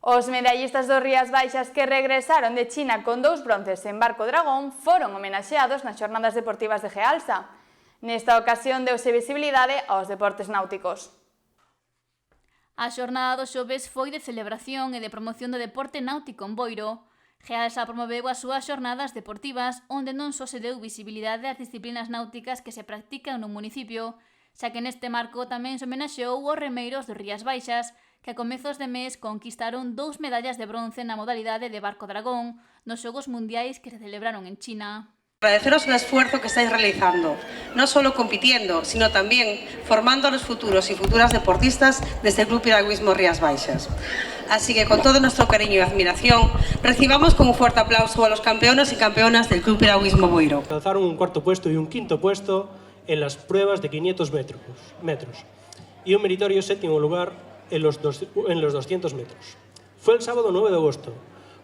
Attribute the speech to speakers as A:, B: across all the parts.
A: Os medallistas dos Rías Baixas que regresaron de China con 2 bronces en Barco Dragón foron homenaxeados nas xornadas deportivas de Gealsa. Nesta ocasión deuse visibilidade aos deportes náuticos.
B: A xornada do xoves foi de celebración e de promoción do deporte náutico en Boiro. Gealsa promoveu as súas xornadas deportivas onde non só se deu visibilidade ás disciplinas náuticas que se practican no municipio, xa que neste marco tamén se homenaxeou os remeiros dos Rías Baixas, que a comezos de mes conquistaron 2 medallas de bronce na modalidade de Barco Dragón nos Xogos Mundiais que se celebraron en China.
C: Agradeceros el esfuerzo que estáis realizando, no solo compitiendo, sino también formando a los futuros y futuras deportistas de este Club Piragüismo Rías Baixas. Así que con todo nuestro cariño y admiración, recibamos con un fuerte aplauso a los campeones y campeonas del Club Piragüismo Boiro.
D: Alcanzaron un cuarto puesto y un quinto puesto en las pruebas de 500 metros y un meritorio séptimo lugar en los 200 metros. Fue el sábado 9 de agosto,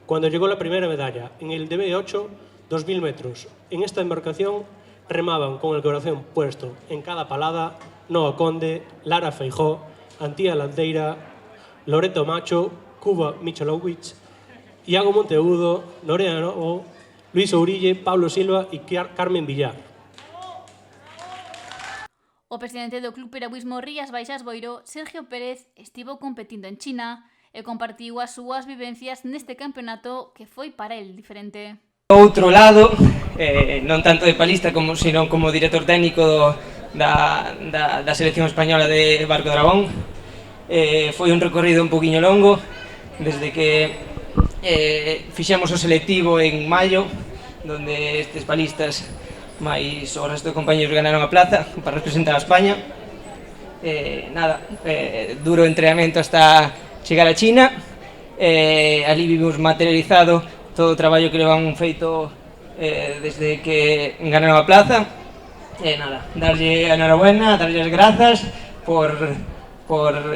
D: cuando llegó la primera medalla en el DB8 2000 metros. En esta embarcación remaban con el corazón puesto en cada palada Noa Conde, Lara Feijó, Antía Landeira, Loreto Macho, Cuba Michalowicz, Iago Monteagudo, Norea Novo, Luis Ourille, Pablo Silva y Carmen Villar.
B: O presidente do Club Piragüismo Rías Baixas Boiro, Sergio Pérez, estivo competindo en China e compartiu as súas vivencias neste campeonato que foi para el diferente.
E: Outro lado, non tanto de palista como sino como director técnico da selección española de Barco Dragón, foi un recorrido un poquinho longo desde que fixemos o selectivo en maio, donde estes palistas máis o resto de compañeros ganaron a plaza para representar a España. Duro entrenamento hasta chegar a China, ali vimos materializado todo o traballo que levan feito desde que ganaron a plaza. Darlle a enhorabuena, darlle as grazas por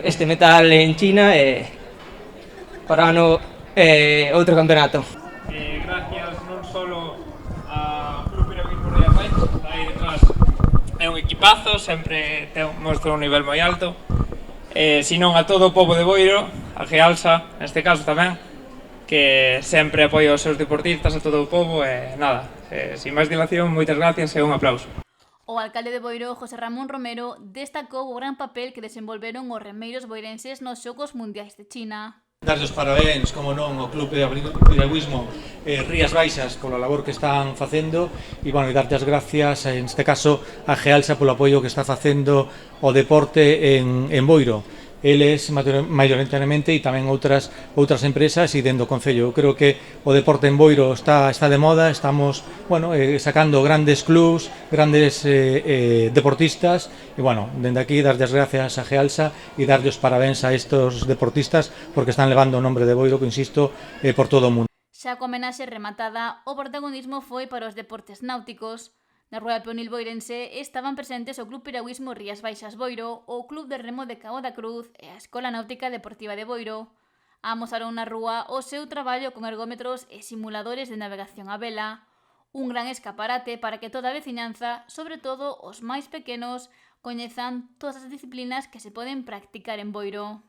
E: este metal en China e para o ano outro campeonato.
F: Gracias non solo a Club Piragüismo Rías Baixas, aí detrás é un equipazo, sempre mostra un nivel moi alto, senón a todo o pobo de Boiro, a Gealsa, neste caso tamén, que sempre apoia os seus deportistas, a todo o pobo, e nada, sin máis dilación, moitas gracias e un aplauso.
B: O alcalde de Boiro, José Ramón Romero, destacou o gran papel que desenvolveron os remeiros boirenses nos Xogos Mundiais de China.
G: Darles parabéns, como non, ao Club de Piragüismo Rías Baixas pola labor que están facendo e, bueno, darlle as gracias, en este caso, a Gealsa polo apoio que está facendo o deporte en Boiro. Eles maioritariamente e tamén outras empresas e dentro do Concello. Eu creo que o deporte en Boiro está de moda, estamos sacando grandes clubs, grandes deportistas e, bueno, dende aquí darlle as gracias a Gealsa e darlle os parabéns a estos deportistas porque están levando o nombre de Boiro, que insisto, por todo o mundo.
B: Xa coa homenaxe rematada, o protagonismo foi para os deportes náuticos. Na Rúa Peonil Boirense estaban presentes o Club Piragüismo Rías Baixas Boiro, o Club de Remo de Cabo da Cruz e a Escola Náutica Deportiva de Boiro. Amosaron na rúa o seu traballo con ergómetros e simuladores de navegación a vela, un gran escaparate para que toda a veciñanza, sobre todo os máis pequenos, coñezan todas as disciplinas que se poden practicar en Boiro.